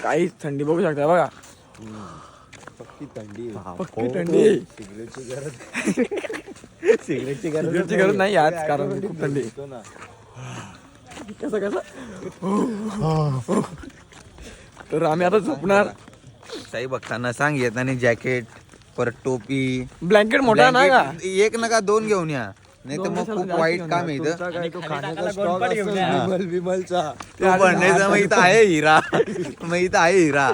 काहीच थंडी बघू शकता बघा. पक्की थंडी. सिगरेटची गरज नाही आज, कारण खूप थंडी. कसं तर आम्ही आता झोपणार. साई बघताना सांग येताना जॅकेट परत टोपी ब्लँकेट मोठा नाही का, एक नका 2 घेऊन या, नाही तर मग खूप वाईट काम आहे इथं. मग इथं आहे हिरा, मग इथं आहे हिरा.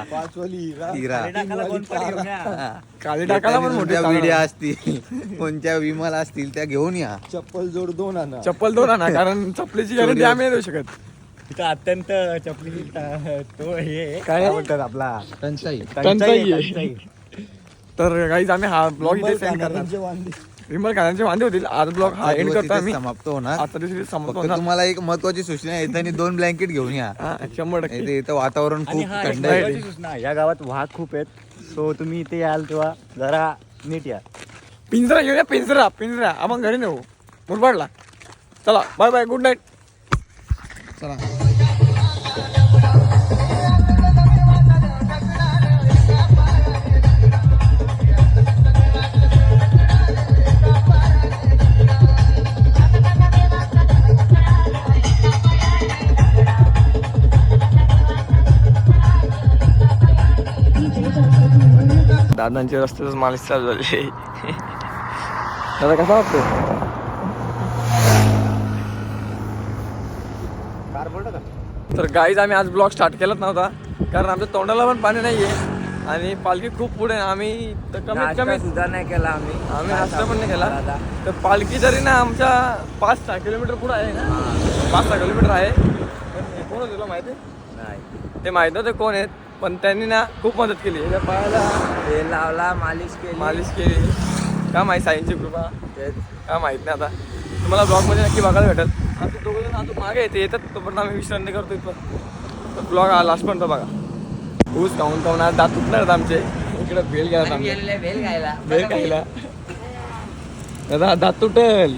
काळी टाकायला पण मोठ्या विड्या असतील, कोणत्या विमल असतील त्या घेऊन या. चप्पल जोड 2 आणा. कारण चपलीची गॅरंटी आम्ही नाही देऊ शकत. तिथं अत्यंत चपली तो हे काय म्हणतात आपला टंचाई आहे. तर गाईज आम्ही हा ब्लॉग इथे सेंड करणार. विमल खानांचे वांदे होतील. आज ब्लॉग हा एंड करतो आम्ही, समाप्त होणार. आता दिवशी समाप्त फक्त होणार. तुम्हाला एक महत्वाची सूचना आहे, इथं 2 ब्लँकेट घेऊन या. 100% इथं वातावरण खूप थंड आहे. या गावात वाघ खूप आहेत, सो तुम्ही इथे याल तेव्हा जरा नीट या. पिंजरा घेऊया, पिंजरा आपण घरी नेऊ मुरबाडला. चला बाय बाय, गुड नाईट. चला दादांचे रस्त्यातच मालिश चालू झाले. दादा कसा वाटतो? तर गाईज आम्ही आज ब्लॉग स्टार्ट केलाच नव्हता, कारण आमच्या तोंडाला पण पाणी नाहीये आणि पालखी खूप पुढे. आम्ही तर कमीत कमी सुद्धा नाही केला आम्ही नाश्ता पण नाही केला. तर पालखी जरी ना आमच्या 5-6 किलोमीटर पुढे आहे ना, 5-6 किलोमीटर आहे. कोण होतं तुला माहिती नाही, ते माहित नव्हते कोण आहेत, पण त्यांनी ना खूप मदत केली. पायाला तेल लावला, मालिश केली. का माहिती, साईंची कृपा का माहित नाही. आता तुम्हाला ब्लॉगमध्ये नक्की बघायला भेटेल. आता दोघं जण मागे येतात, तोपर्यंत आम्ही विश्रांती करतो इथं. तर ब्लॉग हा लास्टपर्यंत बघा. ऊस खाऊन आज दात तुटणार आमचे. इकडे भेल घ्यायला भेल खायला. दादा दात तुटल.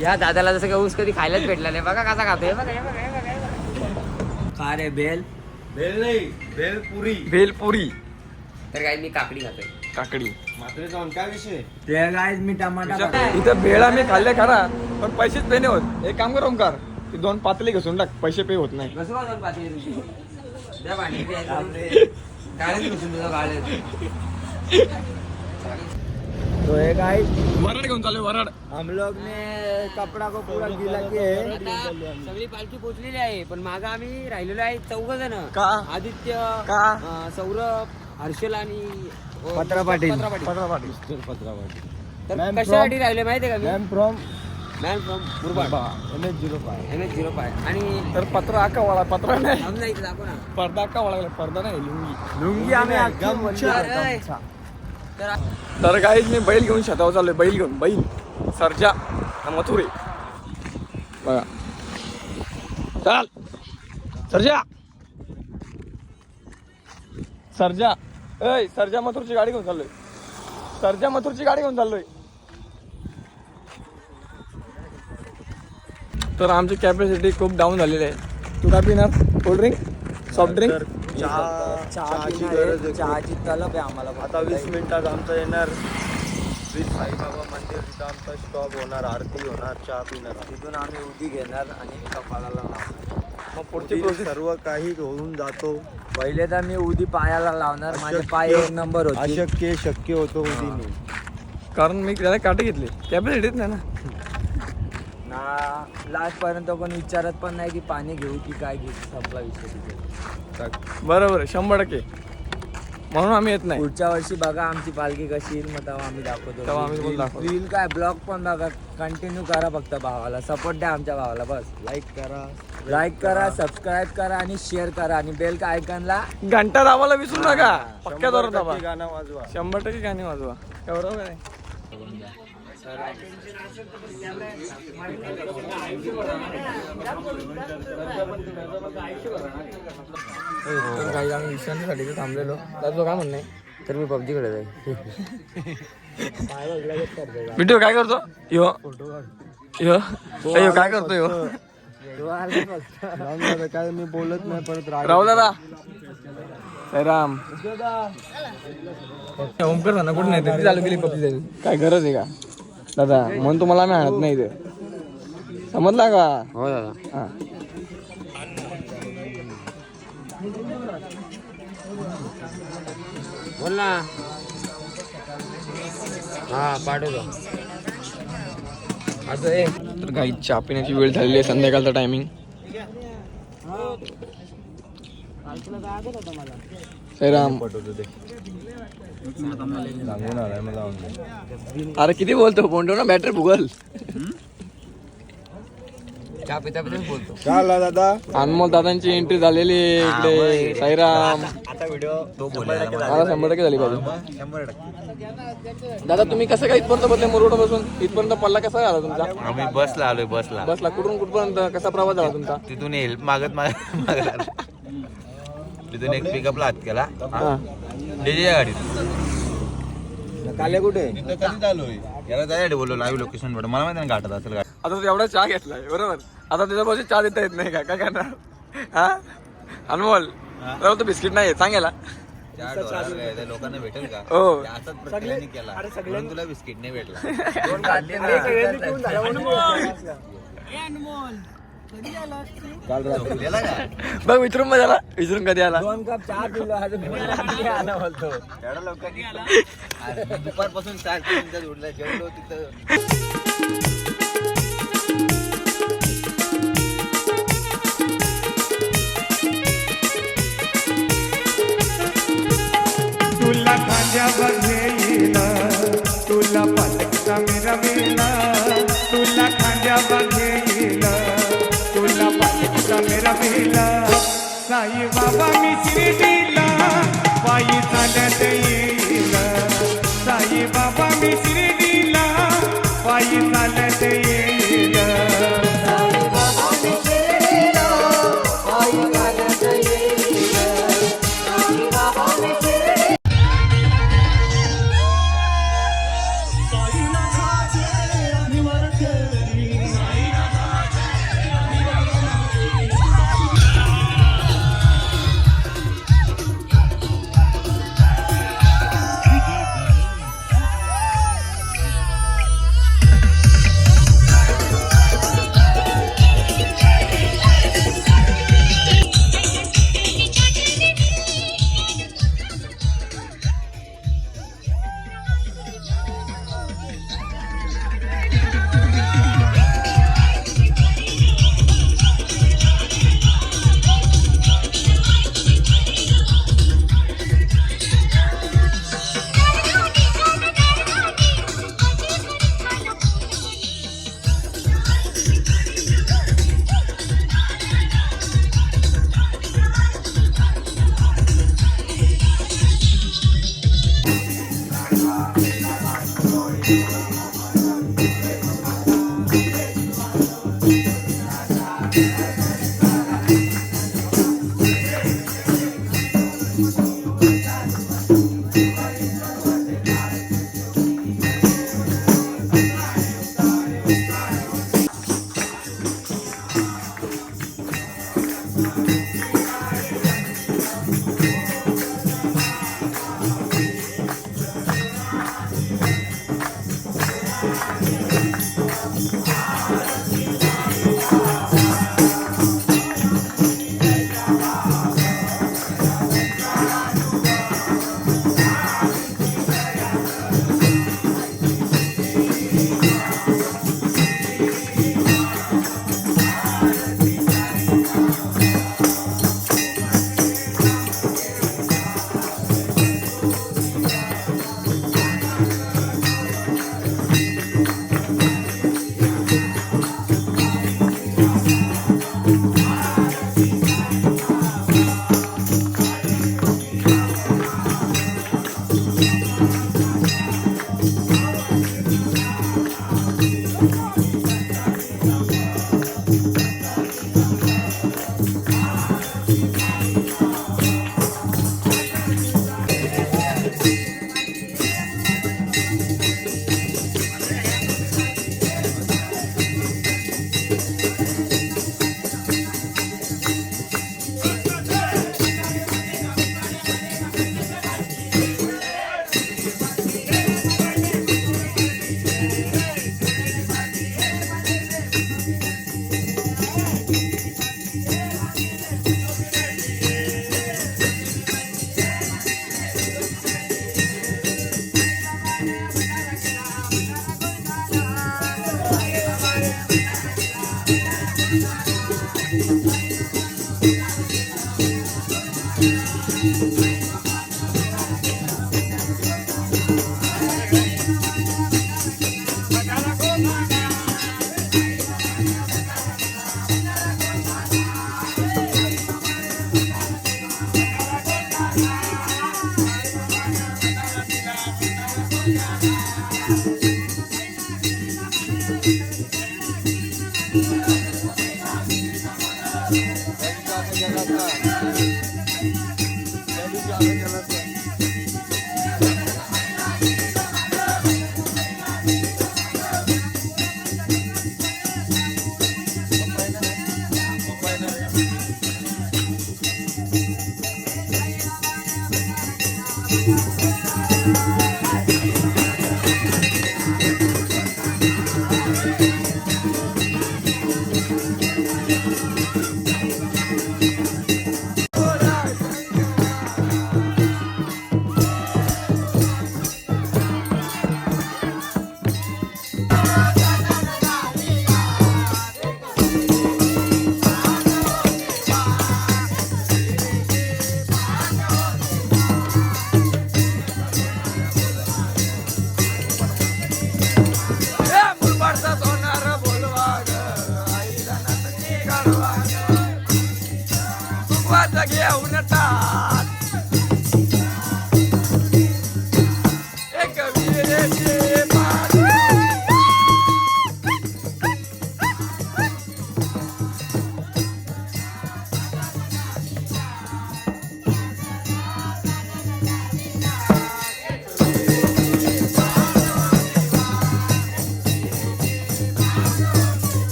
या दादाला जसं का ऊस कधी खायलाच भेटला नाही. बघा कसा खातोय. खा रे भेल नाही, भेलपुरी. तर काय मी काकडी खातोय. काकडी मात्र जाऊन काय विषय. ते काय मी टमाटा इथं भेळ आम्ही खाल्ले खरा, पण पैसेच पे नाही होत. एक काम कर ओमकार, ती 2 पातळी घसून टाक, पैसे पे होत नाही. कसं दोन पातेली तुझी द्या भांडी गाळेच घुसून तुझं गाळे. तो है गाइस, वराड घेऊन चालू वराड. हम लोग ने कपड़ा को पूरा गीला किया है. सगळी पालखी पोहोचलेली आहे, पण मागं आम्ही राहिलेलो आहे 4 जण. का? आदित्य, का? सौरभ, हर्षल आणि पत्रा पाटील. तर कशासाठी राहिले माहितीये का मी? मॅन फ्रॉम मुरबाड MH05 आणि तर पत्र आका वळा, पत्र नाही, आमचा इथे दाखव ना. पडदा आका वळा, पडदा नाही, लुंगी. आम्ही तर गाईज मी बैल घेऊन शेतावर चाललोय. बैल सरजा मथुरे बघा. चाल सरजा सरजा मथुरची गाडी घेऊन चाललोय. तर आमची कॅपॅसिटी खूप डाऊन झालेली आहे. तू काय पिणार? Cold drink, soft drink? चहाची तलब आहे आम्हाला. आता 20 मिनिटात आमचं येणार श्री साईबाबा मंदिर. तिथं आमचा स्टॉप होणार, आरती होणार, चहा पिणार. तिथून आम्ही उदी घेणार आणि कपाळाला लावणार. मग पुढची प्रोसेस सर्व काही होऊन जातो. पहिले तर मी उदी पायाला लावणार. माझे पाय 1 नंबर होते. शक्य होतो उदीने. कारण मी त्याला काटे घेतले, कॅपॅसिटीच नाही ना. लास्ट पर्यंत कोण विचारत पण नाही की पाणी घेऊ की काय घेऊ. संपला विषय. बरोबर 100%. म्हणून आम्ही येत नाही. पुढच्या वर्षी बघा आमची पालखी कशी येईल, मग तेव्हा आम्ही दाखवतो. रील काय ब्लॉग पण बघा, कंटिन्यू करा. फक्त भावाला सपोर्ट द्या, आमच्या भावाला बस. लाईक करा, सबस्क्राईब करा आणि शेअर करा आणि बेल का आयकॉनला घंटा दाबायला विसरू नका. पक्क्या दर दाबा. गाणं वाजवा. 100% गाणी वाजवा. एवढं नाही. काही आम्ही विश्रांतीसाठी थांबलेलो. त्याचं काय म्हणणं आहे? तर मी पबजी खेळत आहे. बिट्टू काय करतो? यो काय करतो? तू आला फक्त. काय मी बोलत नाही परत राहुल दादा राम ओमकर ना कुठं नाही ती चालू केली पप्पी काय गरज आहे का दादा म्हणून तुम्हाला आम्ही आणत नाही ते समजला का हो दादा. हा बोल ना. हा पाठवतो. असं आहे. तर काही चहा पिण्याची वेळ झालेली आहे संध्याकाळचा टायमिंग राम सांगून आलाय मला ऑनलाईन. अरे किती बोलतो बोलतो ना बॅटरी भुगल चहा पिता पिताच बोलतो. झाला दादा अनमोल दादांची एंट्री झालेली आहे इकडे साईराम आता व्हिडिओ तो मला 100% झाली पाहिजे 100%. दादा तुम्ही कसं काय इथपर्यंत बसले मुरुड बसून इथपर्यंत पल्ला कसा झाला तुमचा आम्ही बसला आलोय बसला बसला कुठून कुठपर्यंत कसा प्रवास झाला तुमचा तिथून हेल्प मागत मागत तिथून एक पिकअपला हात केला हा डीजेच्या गाडीत काले कुठे तिथं कधी चालूय याला जायसाठी बोललो लाईव्ह लोकेशन वर मला माहिती नाही घाटात असेल गाडी आता तू एवढा चहा घेतलाय बरोबर आता त्याच्यापासून चहा देता येत नाही का काय करणार हा अनमोल राव तो बिस्किट नाही सांगायला लोकांना भेटेल का हो असाच प्रत्येकाने केला म्हणून तुला बिस्किट नाही भेटला दोन खाल्ले ना. काल रात्री झोपलेला का बघ विचारून मग झाला विचारून कधी आला 2 कप चहा पिलो अजून आला बोलतो. एवढा लवकर दुपारपासून 4 मिनिटात उठला जेवलो तिथं तुला खांद्यावर घेईल तुला पालकचा मिरविला तुला खांद्यावर घेईल तुला पालकचा मिरविला साई बाबा मी शिर्डीला पायी चालत येईल साई बाबा मी शिर्डीला पायी चालत येईल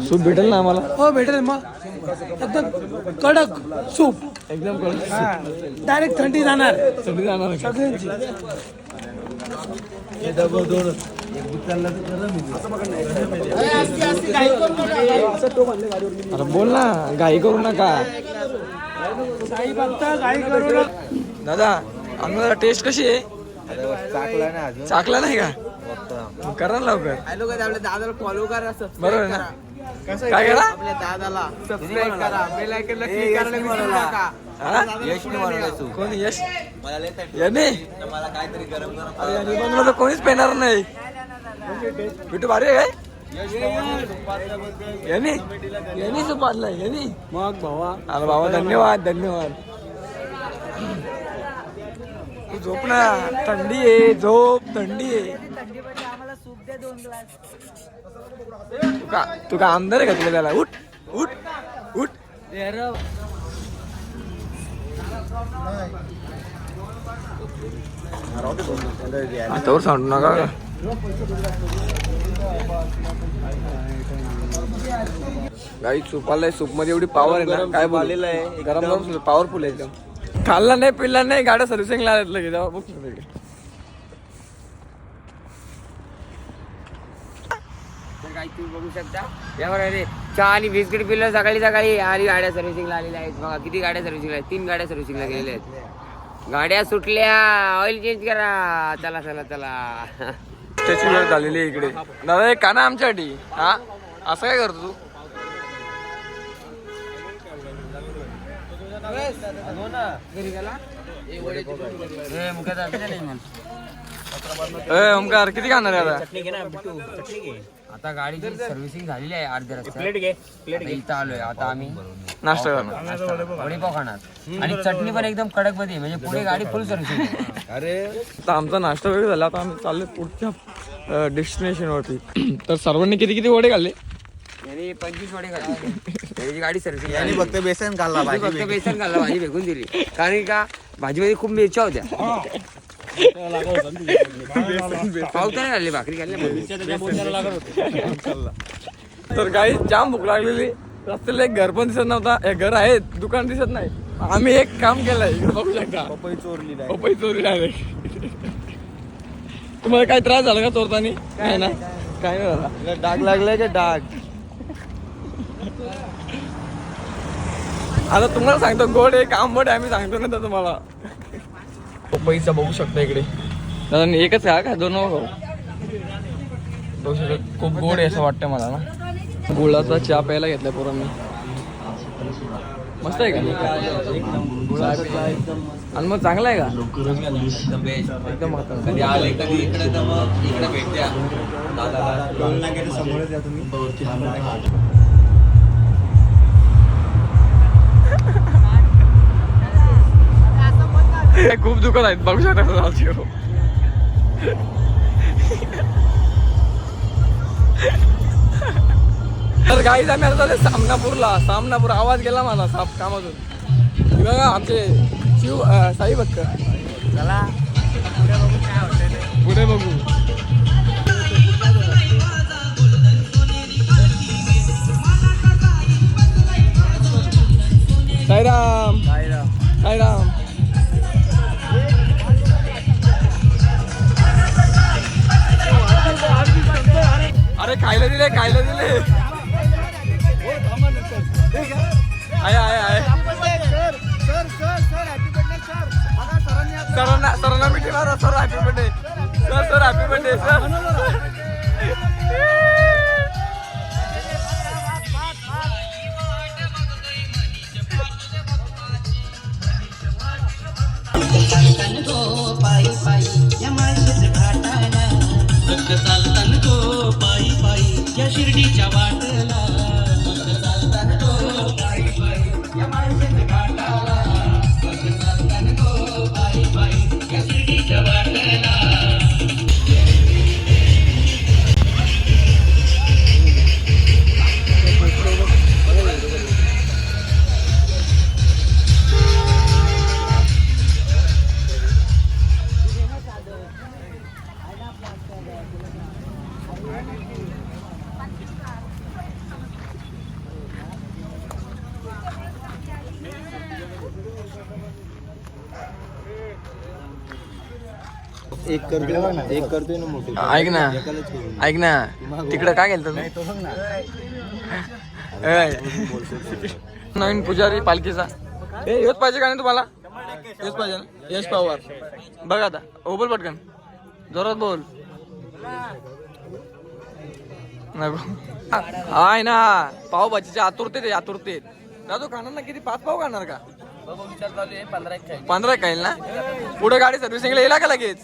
सूप भेटेल ना आम्हाला? हो भेटेल मग एकदम कडक सूप एकदम कडक डायरेक्ट थंडी जाणार सगळी जाणार आहे का? सगळ्यांची. अरे बोल ना, घाई करू नका काही बघता काही करू दादा. आम्हाला टेस्ट कशी आहे? चाकला ना अजून चाकला नाही का? करा ना लवकर. हॅलो काय आपल्या दादाला फॉलो करा बरोबर आहे ना? काय करा? आपल्या दादाला सबस्क्राईब करा बेल आयकॉनला क्लिक करायला विसरू नका. हा? यशने बनवलंय सूप. कोण यश? याने? मला काहीतरी गरम गरम अरे याने बनवलं तर कोणीच पेणार नाही. बिटू भारी आहे काय? यांनी सूप आणलाय यांनी. मग भावा अरे बाबा धन्यवाद धन्यवाद. तू झोप ना, थंडी आहे, झोप, थंडी आहे. तू का आमदार आहे का तुला त्याला? उठ उठ उठ. आता सांडू नका. गाई सूप आलाय. सूप मध्ये एवढी पॉवर आहे ना, काय बोललेलं आहे. गरम गरम पॉवरफुल आहे एकदम. खाल्ला नाही पिल्ला नाही, गाड्या सर्व्हिसिंगला आल्यात लगेच. तेव्हा बघ ना तिकडे. काही तुम्ही बघू शकता यावर रे चहा आणि बिस्किट पिलं सकाळी सकाळी आणि गाड्या सर्व्हिसिंगला आलेल्या आहेत. बघा किती गाड्या सर्व्हिसिंगला आहेत. 3 गाड्या सर्व्हिसिंगला गेलेल्या आहेत. गाड्या सुटल्या, ऑइल चेंज करा. चला चला चला. त्याची वेळ झालेली आहे इकडे. दादा एक काना आमच्यासाठी. हा असं काय करतो तू? ओमकार किती खाणार आहे आता? आता गाडीची सर्व्हिसिंग झालेली आहे अर्ध्या रस्त्यात. इथं आलोय आता आम्ही नाश्ता करणार. वडेपाव खाणार आणि चटणी पण एकदम कडक मध्ये, म्हणजे पुढे गाडी फुल सर्व्हिसिंग. आता आमचा नाश्ता वगैरे झाला. आता आम्ही चाललोय पुढच्या डेस्टिनेशन वरती. तर सर्वांनी किती किती वडे खाल्ले? याने 25 वडे खाल्ले. त्याची गाडी सर्व्हिसिंग आणि फक्त बेसन खाल्ला फक्त बेसन खाल्ला, भाजी फेकून दिली. कारण का भाजीमध्ये खूप मिरच्या होत्या. पावसाने खाल्ली, भाकरी खाल्ली. तर काही जाम भूक लागलेली. रस्त्याला एक घर पण दिसत नव्हता. एक घर आहे, दुकान दिसत नाही. आम्ही एक काम केलंय, बघू शकता. पपई चोरली नाही. पपई चोरी डायरेक्ट. तुम्हाला काय त्रास झाला का चोरतानी? नाही ना, काय नाही झाला. डाग लागलाय का डाग? आता तुम्हाला सांगतो गोड आहे का आंबट आहे आम्ही सांगतो ना तर तुम्हाला. पपईचा बघू शकता इकडे दादा एकच आहे का दोन बघू शकता. खूप गोड आहे असं वाटतं मला ना. गुळाचा चहा प्यायला घेतलाय पोरांनी. मस्त आहे का आणि मग चांगला आहे का एकदम कधी आले कधी इकडे तर मग इकडे भेटत्या समोरच या तुम्ही. खूप दुखत आहेत बघू शकता. तर गाईज आम्ही आता चाललोय सामनापूर आवाज गेला माझा साप कामातून. बघा आमचे शिव साई बक्क चला पुढे बघू. साईराम साईराम. अरे खायला दिले आहे सरांना मिठी मारा. Sir happy birthday sir happy birthday sir. या शिर्डीच्या वाटला एक करतोय ना मोठे. ऐक ना तिकडे काय गेलं नवीन पुजारी पालखीचा. हेच पाहिजे का नाही तुम्हाला? हेच पाहिजे ना. यश पवार बघ आता. हो बोल पटकन जोरात बोल. आहे ना पावभाजीच्या आतुरतेत दादू खाणार ना. किती 5 पाव खाणार का? 15 खाईल ना. पुढे गाडी सर्व्हिसिंगला येईल का लगेच?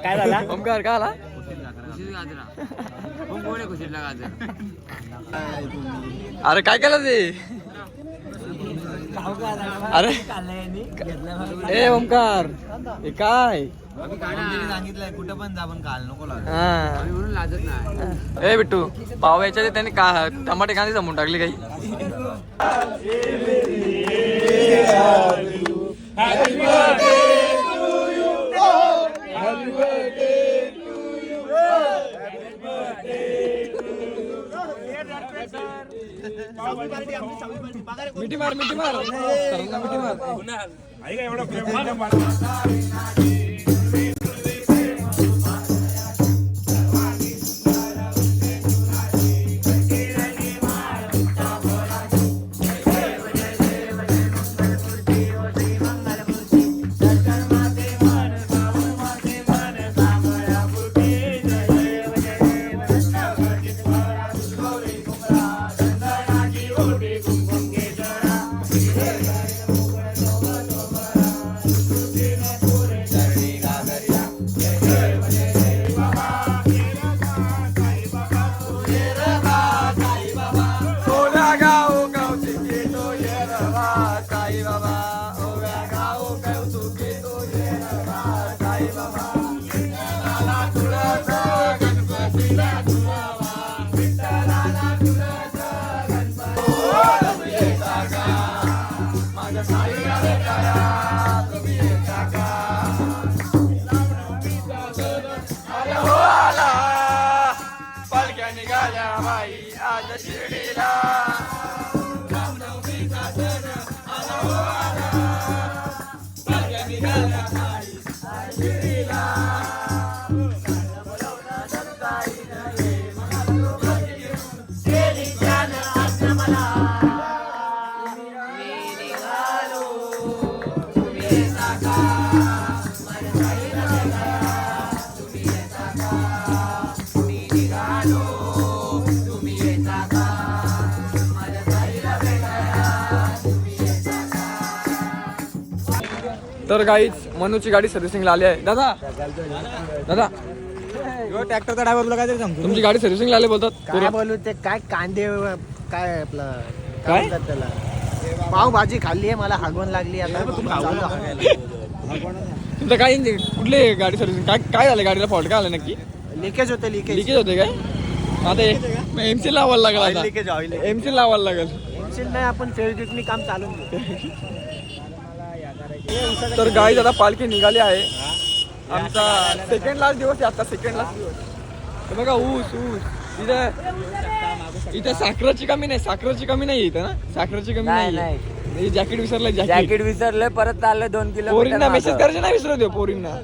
काय झाला? ओमकार काय आला? अरे काय केलं ते? अरे ए ओमकार हे काय सांगितलंय कुठं पण जा पण काल नको ए बिट्टू पाव याच्या त्यांनी टमाटे कांदे जमून टाकली काही. मिठी मार सरांना मिठी मार. तर गाईच मनूची गाडी सर्व्हिसिंगला आली आहे. दादा दादा ट्रॅक्टरचा ड्रायव्हर तुला काय सांगतो तुमची गाडी सर्व्हिसिंगला आली बोलतात. काय बोलू ते काय कांदे काय आपलं काय? म्हणतात त्याला पावभाजी खाल्ली आहे मला हागवण लागली आता तुमचं काय कुठली गाडी सर्व्हिसिंग काय काय झालं गाडीला फॉल्ट काय आलं नक्की? लिकेज होते लिकेज लिकेज होते काय? आता एमसी लावायला लागेल लिकेज आता ऑइल एमसी लावायला लागेल. नाही आपण फेविक्विकनी काम चालून घेऊ तर गाईज आता पालखी निघाली आहे. आमचा सेकंड लास्ट दिवस आहे आता सेकंड लास्ट दिवस. तर बघा ऊस ऊस इथे साखरेची कमी नाही इथे ना साखरेची कमी नाही, नाही. जॅकेट विसरलं जॅकेट जॅकेट विसरले परत चालले 2 पोरींना किलोमीटर मेसेज करायचे नाही विसरत देऊ पोरींना.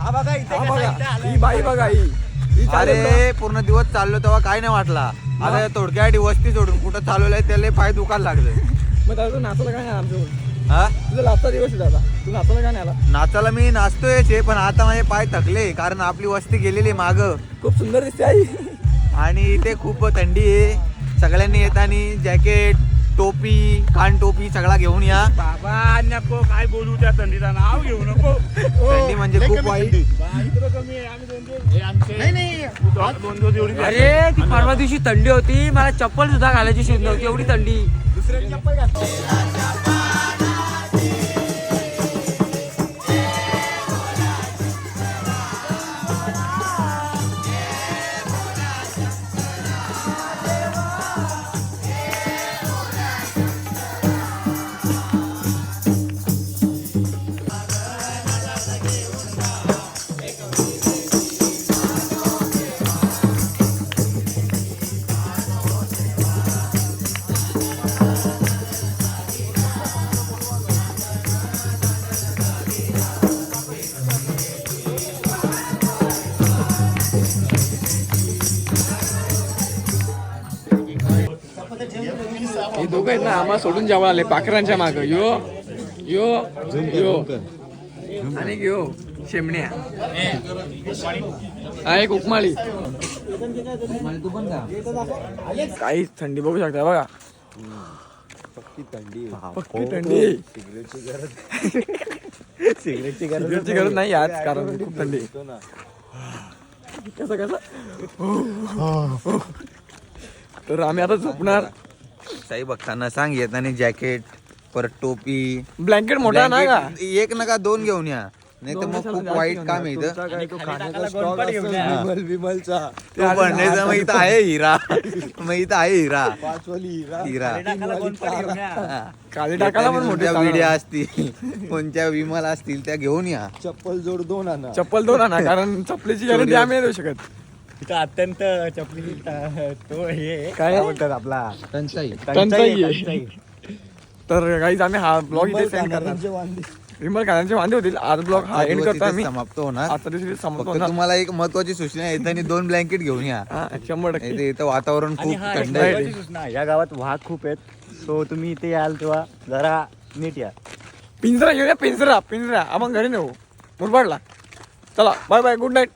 हा बघा, ही बाई बघा ही चालेल ना? अरे पूर्ण दिवस चाललो तेव्हा काय नाही वाटला. आता थोडक्यासाठी वस्ती सोडून कुठं चालवलंय त्याला पाय दुखायला लागलं. मग त्याला तू नाचायला काय नाही आमच्याकडून? हा तुझा लास्टचा दिवस आहे दादा, तू नाचायला काय नाही आला? नाचायला मी नाचतोयच आहे, पण आता माझे पाय थकले कारण आपली वस्ती गेलेली माग खूप सुंदर दिसते आई. आणि इथे खूप थंडी आहे. सगळ्यांनी येताना जॅकेट, टोपी, कान टोपी सगळा घेऊन या. बाबा नको काय बोलू त्या थंडीचं नाव घेऊ नको. थंडी म्हणजे खूप वाईट. दोन दिवस एवढी अरे ती परवा दिवशी थंडी होती, मला चप्पल सुद्धा घालायची शोध नव्हती, एवढी थंडी. हे दोघं आहेत ना आम्हाला सोडून जेव्हा आले पाखरांच्या माग. यो यो यो आणि यो शेमण्या, हा एक उपमाळी. काही थंडी बघू शकता बघा, पक्की थंडी. सिगरेटची गरज नाही आज कारण खूप थंडी. कसं कसं तर आम्ही आता झोपणार. साई भक्तांना सांग येताना जॅकेट, परत टोपी, ब्लँकेट मोठा नाही का? एक नका 2 घेऊन या, नाही तर मग खूप वाईट काम आहे इथं. विमलचा तू बनण्याचा मग इथं आहे हिरा. मग इथं आहे हिरा. हिरा काली टाकायला पण मोठे कोणत्या विड्या असतील, कोणत्या विमल असतील त्या घेऊन या. चप्पल जोड 2 आणा. चप्पल दोन आणा कारण चपलीची गॅरंटी आम्ही नाही देऊ शकत. इथं अत्यंत चपली तो हे काय बोलतात आपला टंचाई. टंचाई आहे. तर गाईज आम्ही हा ब्लॉग इथे सेंड करणार. विमल खानांचे वांदे होतील. आज ब्लॉग हा एंड करतो आम्ही. समाप्त होणार. आता दिवशी समाप्त फक्त होणार. तुम्हाला एक महत्वाची सूचना आहे, येताना 2 ब्लँकेट घेऊन या. हा 100%. इथं वातावरण खूप थंड आहे. या गावात वाघ खूप आहेत, सो तुम्ही इथे याल तेव्हा जरा नीट या. पिंजरा घेऊया, पिंजरा आपण घरी नेऊ मुरबाडला. चला बाय बाय, गुड नाईट.